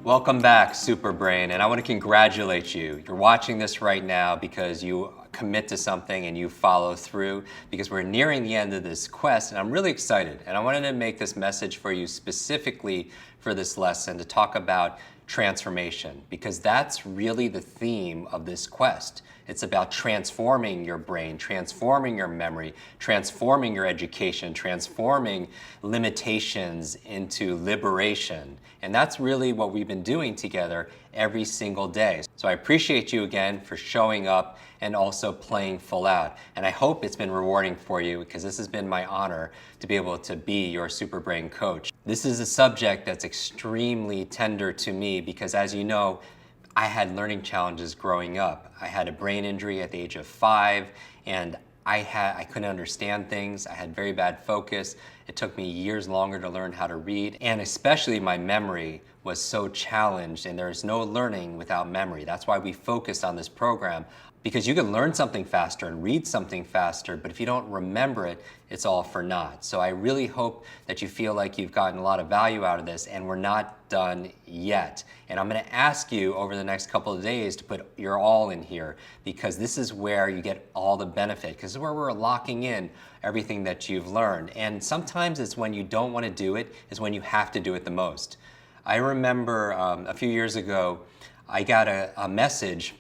Welcome back, Superbrain, and I want to congratulate you. You're watching this right now because you commit to something and you follow through, because we're nearing the end of this quest, and I'm really excited. And I wanted to make this message for you specifically for this lesson to talk about transformation, because that's really the theme of this quest. It's about transforming your brain, transforming your memory, transforming your education, transforming limitations into liberation. And that's really what we've been doing together every single day. So I appreciate you again for showing up and also playing full out. And I hope it's been rewarding for you, because this has been my honor to be able to be your Superbrain coach. This is a subject that's extremely tender to me because, as you know, I had learning challenges growing up. I had a brain injury at the age of 5, and I couldn't understand things. I had very bad focus. It took me years longer to learn how to read, and especially my memory was so challenged, and there's no learning without memory. That's why we focused on this program, because you can learn something faster and read something faster, but if you don't remember it, it's all for naught. So I really hope that you feel like you've gotten a lot of value out of this, and we're not done yet. And I'm gonna ask you over the next couple of days to put your all in here, because this is where you get all the benefit, because this is where we're locking in everything that you've learned. And sometimes it's when you don't wanna do it, is when you have to do it the most. I remember a few years ago, I got a message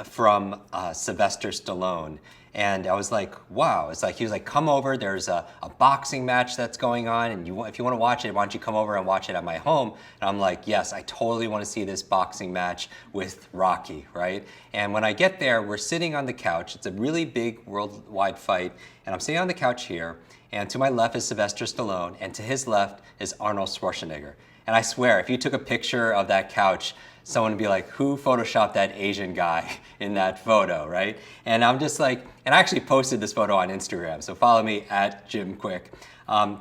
from Sylvester Stallone. And I was like, wow. It's like, he was like, come over, there's a boxing match that's going on, and if you want to watch it, why don't you come over and watch it at my home? And I'm like, yes, I totally want to see this boxing match with Rocky, right? And when I get there, we're sitting on the couch. It's a really big worldwide fight, and I'm sitting on the couch here, and to my left is Sylvester Stallone, and to his left is Arnold Schwarzenegger. And I swear, if you took a picture of that couch, someone would be like, who photoshopped that Asian guy in that photo, right? And I'm just like, and I actually posted this photo on Instagram, so follow me at Jim Kwik.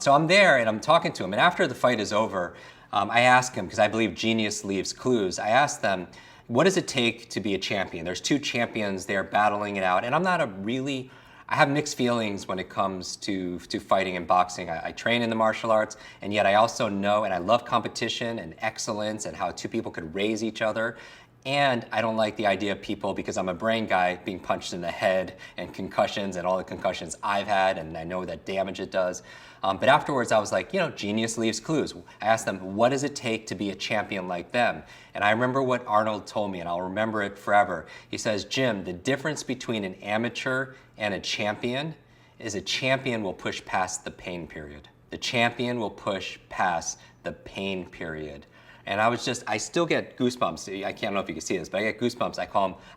So I'm there and I'm talking to him, and after the fight is over, I ask him, because I believe genius leaves clues, I asked them, what does it take to be a champion? There's two champions there battling it out, and I have mixed feelings when it comes to fighting and boxing. I train in the martial arts, and yet I also know, and I love competition and excellence and how two people could raise each other. And I don't like the idea of people, because I'm a brain guy, being punched in the head and concussions and all the concussions I've had, and I know that damage it does. But afterwards I was like, genius leaves clues. I asked them, what does it take to be a champion like them? And I remember what Arnold told me, and I'll remember it forever. He says, Jim, the difference between an amateur and a champion is a champion will push past the pain period. The champion will push past the pain period. And I still get goosebumps. I don't know if you can see this, but I get goosebumps. I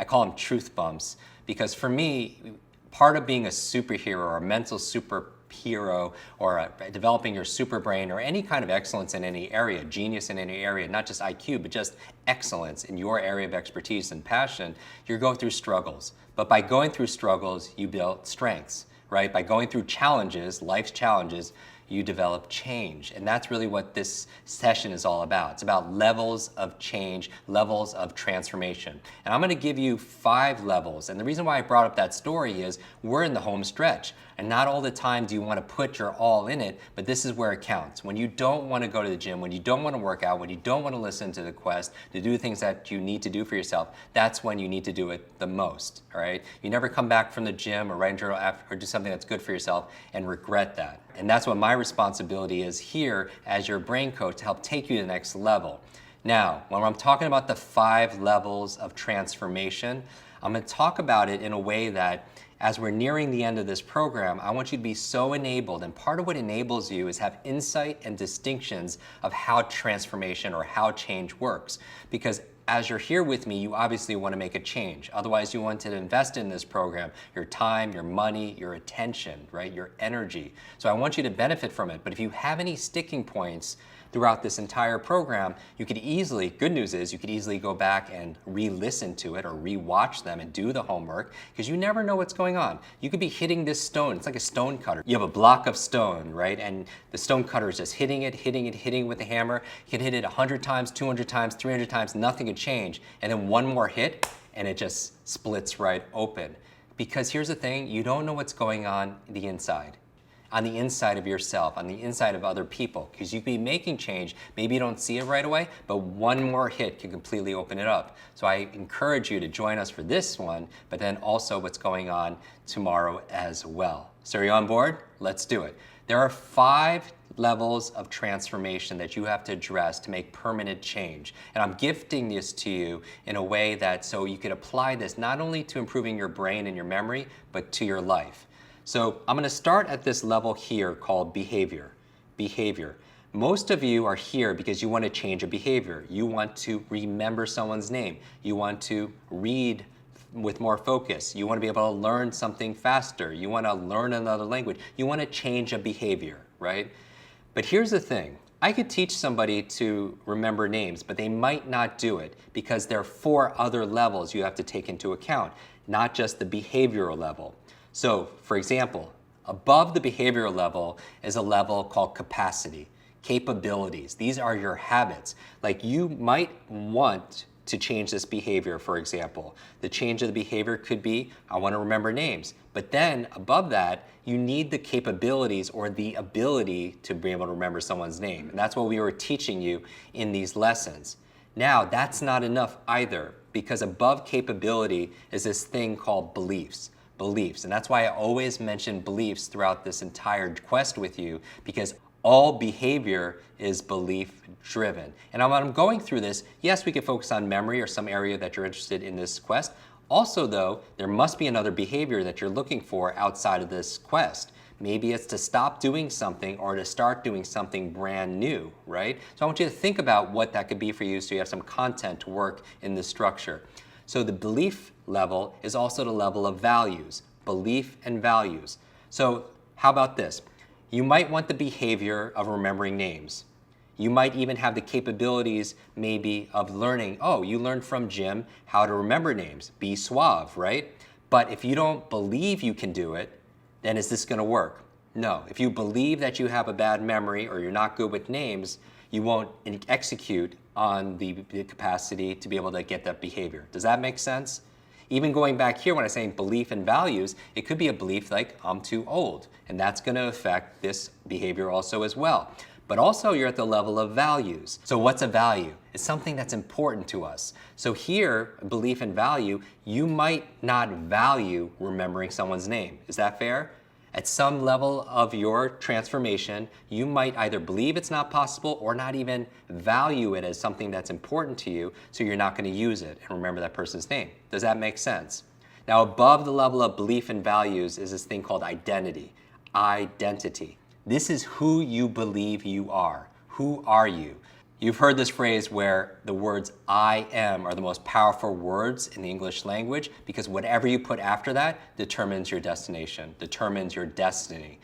call them truth bumps, because for me, part of being a superhero or a mental superhero or developing your super brain or any kind of excellence in any area, genius in any area, not just IQ, but just excellence in your area of expertise and passion, you're going through struggles. But by going through struggles, you build strengths, right? By going through challenges, life's challenges, you develop change. And that's really what this session is all about. It's about levels of change, levels of transformation. And I'm gonna give you 5 levels. And the reason why I brought up that story is we're in the home stretch. And not all the time do you want to put your all in it, but this is where it counts. When you don't want to go to the gym, when you don't want to work out, when you don't want to listen to the quest, to do things that you need to do for yourself, that's when you need to do it the most, all right? You never come back from the gym or write a journal or do something that's good for yourself and regret that. And that's what my responsibility is here as your brain coach, to help take you to the next level. Now, when I'm talking about the 5 levels of transformation, I'm going to talk about it in a way that as we're nearing the end of this program, I want you to be so enabled, and part of what enables you is have insight and distinctions of how transformation or how change works. Because as you're here with me, you obviously want to make a change. Otherwise, you want to invest in this program, your time, your money, your attention, right? Your energy. So I want you to benefit from it. But if you have any sticking points throughout this entire program, you could easily, good news is, you could easily go back and re-listen to it or re-watch them and do the homework, because you never know what's going on. You could be hitting this stone. It's like a stone cutter. You have a block of stone, right? And the stone cutter is just hitting it with the hammer. You can hit it 100 times, 200 times, 300 times, nothing could change. And then one more hit, and it just splits right open. Because here's the thing, you don't know what's going on the inside. on the inside of yourself, on the inside of other people, because you could be making change. Maybe you don't see it right away, but one more hit can completely open it up. So I encourage you to join us for this one, but then also what's going on tomorrow as well. So are you on board? Let's do it. There are 5 levels of transformation that you have to address to make permanent change. And I'm gifting this to you in a way that so you can apply this not only to improving your brain and your memory, but to your life. So I'm going to start at this level here called behavior. Behavior. Most of you are here because you want to change a behavior. You want to remember someone's name. You want to read with more focus. You want to be able to learn something faster. You want to learn another language. You want to change a behavior, right? But here's the thing. I could teach somebody to remember names, but they might not do it because there are 4 other levels you have to take into account, not just the behavioral level. So, for example, above the behavioral level is a level called capacity, capabilities. These are your habits. Like you might want to change this behavior, for example. The change of the behavior could be, I want to remember names. But then above that, you need the capabilities or the ability to be able to remember someone's name. And that's what we were teaching you in these lessons. Now, that's not enough either, because above capability is this thing called beliefs. Beliefs. And that's why I always mention beliefs throughout this entire quest with you, because all behavior is belief driven. And when I'm going through this, yes, we can focus on memory or some area that you're interested in this quest. Also though, there must be another behavior that you're looking for outside of this quest. Maybe it's to stop doing something or to start doing something brand new, right? So I want you to think about what that could be for you so you have some content to work in this structure. So the belief level is also the level of values, belief and values. So how about this? You might want the behavior of remembering names. You might even have the capabilities maybe of learning, oh, you learned from Jim how to remember names, be suave, right? But if you don't believe you can do it, then is this gonna work? No. If you believe that you have a bad memory or you're not good with names, you won't execute on the capacity to be able to get that behavior. Does that make sense? Even going back here when I'm saying belief and values, it could be a belief like I'm too old, and that's going to affect this behavior also as well. But also you're at the level of values. So what's a value? It's something that's important to us. So here, belief and value, you might not value remembering someone's name. Is that fair? At some level of your transformation, you might either believe it's not possible or not even value it as something that's important to you, so you're not going to use it and remember that person's name. Does that make sense? Now, above the level of belief and values is this thing called identity. Identity. This is who you believe you are. Who are you? You've heard this phrase where the words I am are the most powerful words in the English language because whatever you put after that determines your destination, determines your destiny.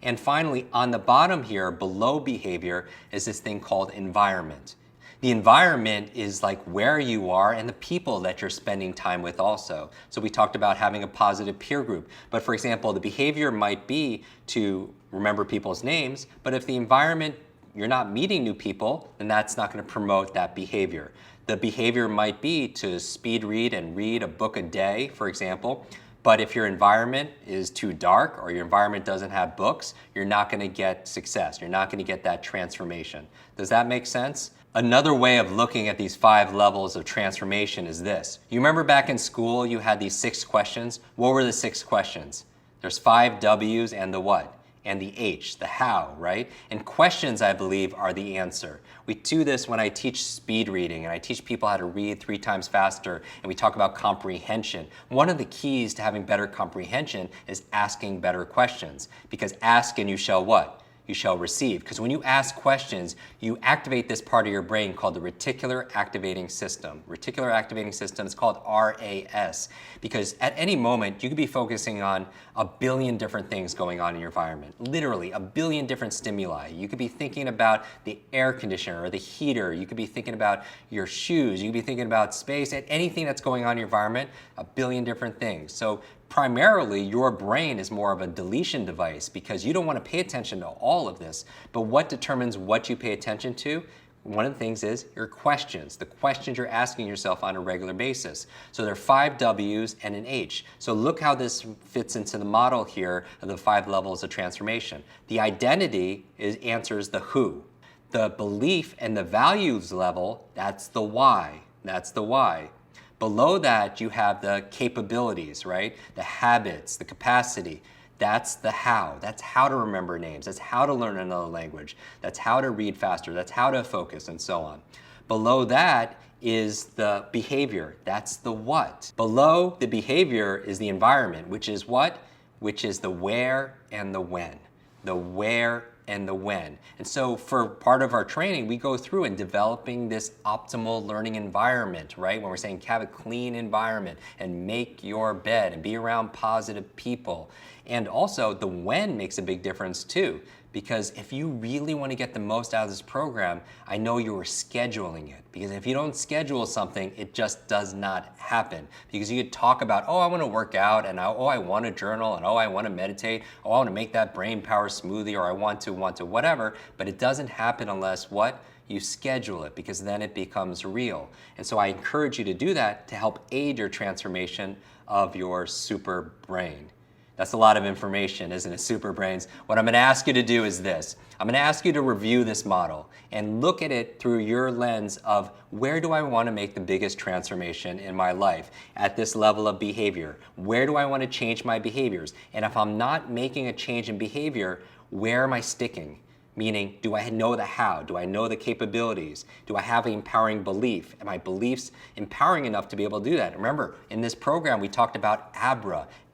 And finally, on the bottom here, below behavior, is this thing called environment. The environment is like where you are and the people that you're spending time with also. So we talked about having a positive peer group. But for example, the behavior might be to remember people's names, but if the environment you're not meeting new people, then that's not going to promote that behavior. The behavior might be to speed read and read a book a day, for example. But if your environment is too dark or your environment doesn't have books, you're not going to get success. You're not going to get that transformation. Does that make sense? Another way of looking at these 5 levels of transformation is this. You remember back in school you had these 6 questions? What were the 6 questions? There's 5 W's and the what? And the H, the how, right? And questions, I believe, are the answer. We do this when I teach speed reading and I teach people how to read 3 times faster and we talk about comprehension. One of the keys to having better comprehension is asking better questions, because ask and you shall what? You shall receive. Because when you ask questions, you activate this part of your brain called the reticular activating system. Reticular activating system is called RAS, because at any moment you could be focusing on a billion different things going on in your environment. Literally a billion different stimuli. You could be thinking about the air conditioner or the heater. You could be thinking about your shoes. You could be thinking about space and anything that's going on in your environment, a billion different things. So primarily, your brain is more of a deletion device because you don't want to pay attention to all of this. But what determines what you pay attention to? one of the things is your questions, the questions you're asking yourself on a regular basis. So there are 5 W's and an H. So look how this fits into the model here of the 5 levels of transformation. The identity answers the who. The belief and the values level, that's the why. That's the why. Below that, you have the capabilities, right? The habits, the capacity. That's the how. That's how to remember names. That's how to learn another language. That's how to read faster. That's how to focus, and so on. Below that is the behavior. That's the what. Below the behavior is the environment, which is what? Which is the where and the when. The where and the when. And so for part of our training, we go through in developing this optimal learning environment, right? When we're saying have a clean environment and make your bed and be around positive people. And also the when makes a big difference too, because if you really want to get the most out of this program, I know you are scheduling it. Because if you don't schedule something, it just does not happen. Because you could talk about, oh, I want to work out, and oh, I want to journal, and oh, I want to meditate, oh, I want to make that brain power smoothie, or I want to whatever, but it doesn't happen unless what? You schedule it, because then it becomes real. And so I encourage you to do that to help aid your transformation of your super brain. That's a lot of information, isn't it, super brains? What I'm going to ask you to do is this. I'm going to ask you to review this model and look at it through your lens of where do I want to make the biggest transformation in my life at this level of behavior? Where do I want to change my behaviors? And if I'm not making a change in behavior, where am I sticking? Meaning, do I know the how? Do I know the capabilities? Do I have an empowering belief? Are my beliefs empowering enough to be able to do that? Remember, in this program, we talked about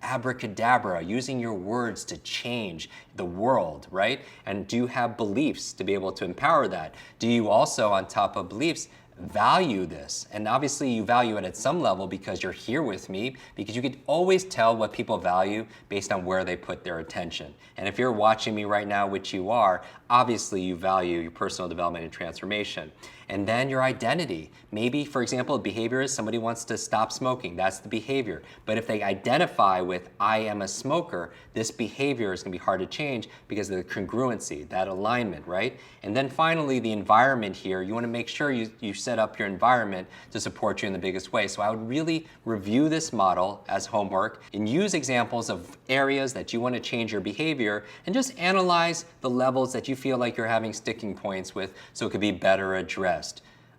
abracadabra, using your words to change the world, right? And do you have beliefs to be able to empower that? Do you also, on top of beliefs, value this? And obviously you value it at some level because you're here with me, because you could always tell what people value based on where they put their attention. And if you're watching me right now, which you are, obviously you value your personal development and transformation. And then your identity. Maybe, for example, behavior is somebody wants to stop smoking. That's the behavior. But if they identify with, I am a smoker, this behavior is going to be hard to change because of the congruency, that alignment, right? And then finally, the environment here. You want to make sure you set up your environment to support you in the biggest way. So I would really review this model as homework and use examples of areas that you want to change your behavior and just analyze the levels that you feel like you're having sticking points with so it could be better addressed.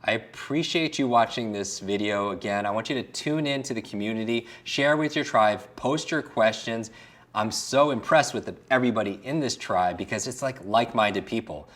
I appreciate you watching this video. Again, I want you to tune in to the community, share with your tribe, post your questions. I'm so impressed with everybody in this tribe because it's like like-minded people.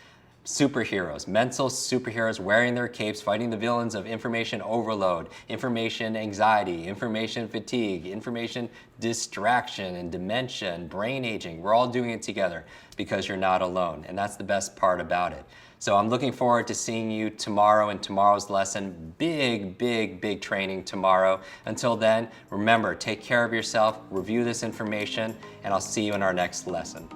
Superheroes, mental superheroes wearing their capes, fighting the villains of information overload, information anxiety, information fatigue, information distraction and dementia and brain aging. We're all doing it together because you're not alone, and that's the best part about it. So I'm looking forward to seeing you tomorrow in tomorrow's lesson. Big, big, big training tomorrow. Until then, remember, take care of yourself, review this information, and I'll see you in our next lesson.